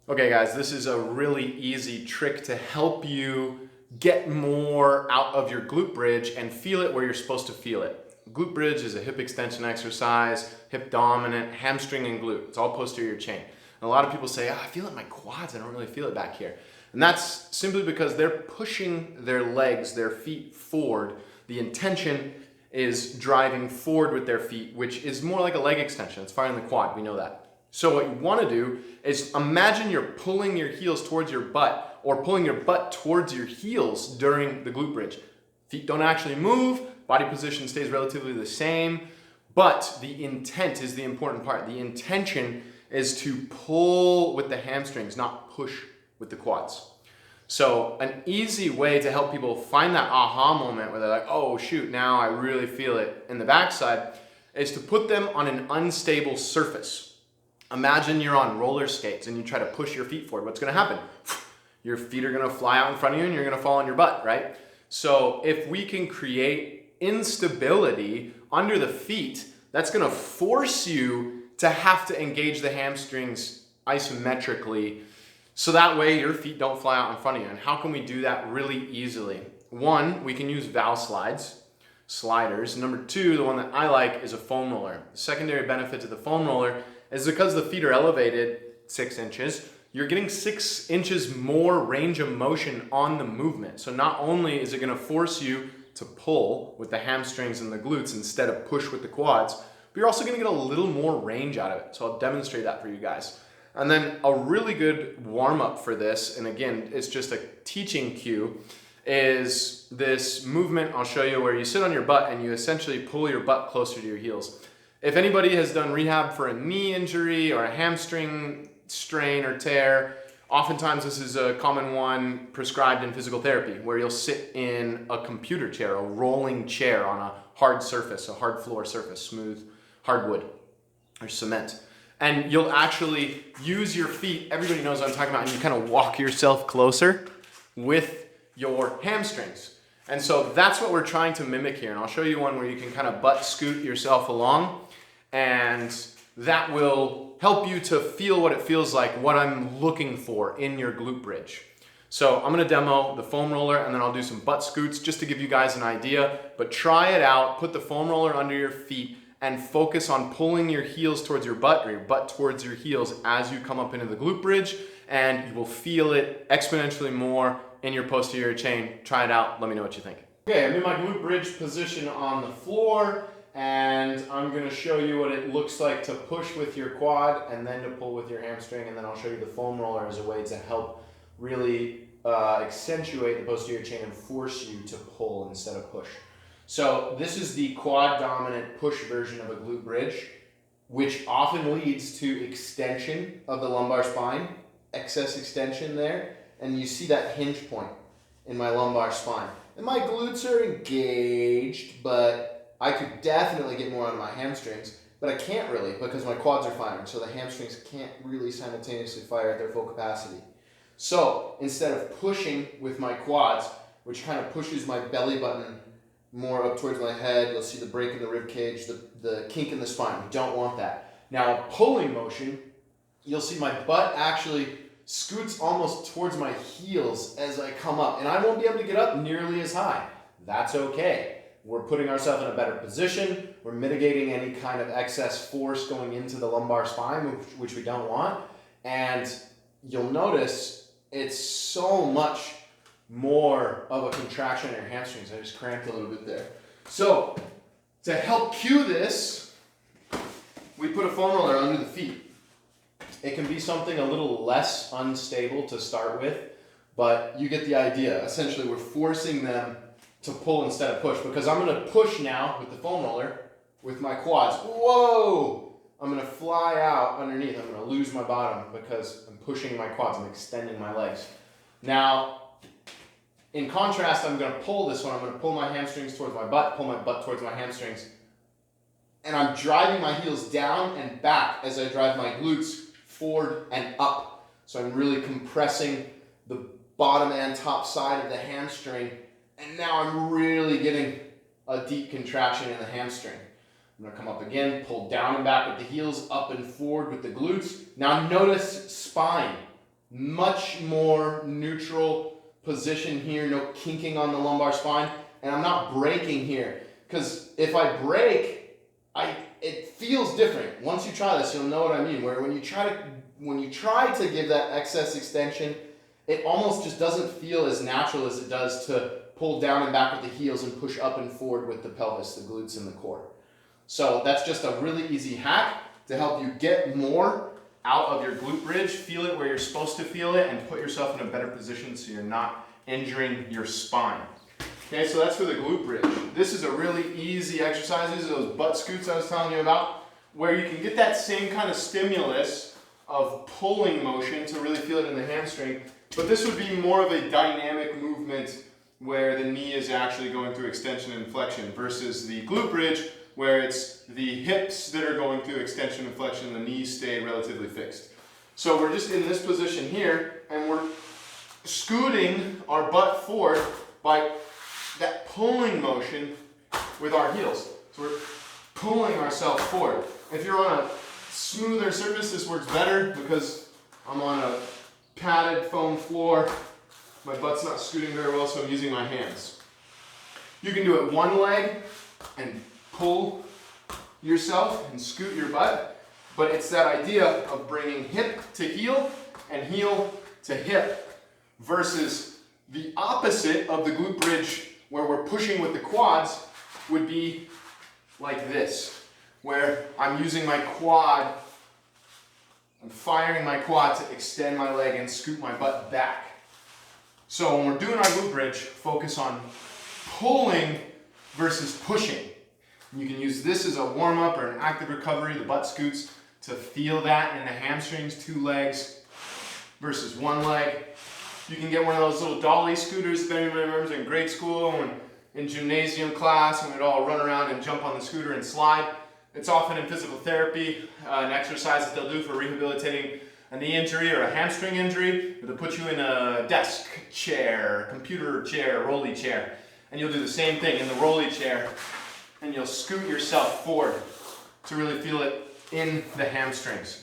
Okay guys, this is a really easy trick to help you get more out of your glute bridge and feel it where you're supposed to feel it. Glute bridge is a hip extension exercise, hip dominant, hamstring and glute. It's all posterior chain. And a lot of people say, I feel it in my quads, I don't really feel it back here. And that's simply because they're pushing their legs, their feet forward. The intention is driving forward with their feet, which is more like a leg extension. It's firing the quad, we know that. So what you want to do is imagine you're pulling your heels towards your butt or pulling your butt towards your heels during the glute bridge. Feet don't actually move, body position stays relatively the same, but the intent is the important part. The intention is to pull with the hamstrings, not push with the quads. So an easy way to help people find that aha moment where they're like, oh shoot, now I really feel it in the backside, is to put them on an unstable surface. Imagine you're on roller skates and you try to push your feet forward. What's going to happen? Your feet are going to fly out in front of you and you're going to fall on your butt, right? So if we can create instability under the feet, that's going to force you to have to engage the hamstrings isometrically, so that way your feet don't fly out in front of you. And how can we do that really easily? One, we can use valve sliders. Number two, the one that I like, is a foam roller. The secondary benefit to the foam roller is because the feet are elevated 6 inches, you're getting 6 inches more range of motion on the movement. So not only is it going to force you to pull with the hamstrings and the glutes instead of push with the quads, but you're also going to get a little more range out of it. So I'll demonstrate that for you guys. And then a really good warm-up for this, and again, it's just a teaching cue, is this movement I'll show you where you sit on your butt and you essentially pull your butt closer to your heels. If anybody has done rehab for a knee injury or a hamstring strain or tear, oftentimes this is a common one prescribed in physical therapy, where you'll sit in a computer chair, a rolling chair on a hard surface, a hard floor surface, smooth hardwood or cement. And you'll actually use your feet, everybody knows what I'm talking about, and you kind of walk yourself closer with your hamstrings. And so that's what we're trying to mimic here. And I'll show you one where you can kind of butt scoot yourself along, and that will help you to feel what it feels like, what I'm looking for in your glute bridge. So I'm gonna demo the foam roller and then I'll do some butt scoots just to give you guys an idea, but try it out, put the foam roller under your feet and focus on pulling your heels towards your butt or your butt towards your heels as you come up into the glute bridge, and you will feel it exponentially more in your posterior chain. Try it out, let me know what you think. Okay, I'm in my glute bridge position on the floor, and I'm going to show you what it looks like to push with your quad and then to pull with your hamstring, and then I'll show you the foam roller as a way to help really accentuate the posterior chain and force you to pull instead of push. So this is the quad dominant push version of a glute bridge, which often leads to extension of the lumbar spine, excess extension there, and you see that hinge point in my lumbar spine. And my glutes are engaged, but I could definitely get more out of my hamstrings, but I can't really because my quads are firing, so the hamstrings can't really simultaneously fire at their full capacity. So instead of pushing with my quads, which kind of pushes my belly button more up towards my head, you'll see the break in the rib cage, the kink in the spine. We don't want that. Now, a pulling motion, you'll see my butt actually scoots almost towards my heels as I come up, and I won't be able to get up nearly as high. That's okay. We're putting ourselves in a better position. We're mitigating any kind of excess force going into the lumbar spine, which we don't want. And you'll notice it's so much more of a contraction in your hamstrings. I just cramped a little bit there. So to help cue this, we put a foam roller under the feet. It can be something a little less unstable to start with, but you get the idea. Essentially, we're forcing them to pull instead of push, because I'm going to push now with the foam roller with my quads. Whoa! I'm going to fly out underneath. I'm going to lose my bottom because I'm pushing my quads. I'm extending my legs. Now, in contrast, I'm going to pull this one. I'm going to pull my hamstrings towards my butt, pull my butt towards my hamstrings, and I'm driving my heels down and back as I drive my glutes forward and up. So I'm really compressing the bottom and top side of the hamstring, and now I'm really getting a deep contraction in the hamstring. I'm gonna come up again, pull down and back with the heels, up and forward with the glutes. Now notice spine. much more neutral position here, no kinking on the lumbar spine, and I'm not breaking here. Because if I break, it feels different. Once you try this, you'll know what I mean. Where when you try to give that excess extension, it almost just doesn't feel as natural as it does to pull down and back with the heels and push up and forward with the pelvis, the glutes, and the core. So that's just a really easy hack to help you get more out of your glute bridge, feel it where you're supposed to feel it, and put yourself in a better position so you're not injuring your spine. Okay, so that's for the glute bridge. This is a really easy exercise. These are those butt scoots I was telling you about, where you can get that same kind of stimulus of pulling motion to really feel it in the hamstring, but this would be more of a dynamic movement where the knee is actually going through extension and flexion versus the glute bridge where it's the hips that are going through extension and flexion and the knees stay relatively fixed. So we're just in this position here and we're scooting our butt forward by that pulling motion with our heels. So we're pulling ourselves forward. If you're on a smoother surface, this works better because I'm on a padded foam floor. My butt's not scooting very well, so I'm using my hands. You can do it one leg and pull yourself and scoot your butt, but it's that idea of bringing hip to heel and heel to hip versus the opposite of the glute bridge where we're pushing with the quads would be like this, where I'm using my quad, I'm firing my quad to extend my leg and scoot my butt back. So when we're doing our glute bridge, focus on pulling versus pushing. You can use this as a warm-up or an active recovery, the butt scoots, to feel that in the hamstrings, 2 legs versus 1 leg. You can get one of those little dolly scooters, if anyone remembers in grade school, when in gymnasium class, and we'd all run around and jump on the scooter and slide. It's often in physical therapy, an exercise that they'll do for rehabilitating a knee injury or a hamstring injury. They'll put you in a desk chair, computer chair, rolly chair, and you'll do the same thing in the rolly chair, and you'll scoot yourself forward to really feel it in the hamstrings.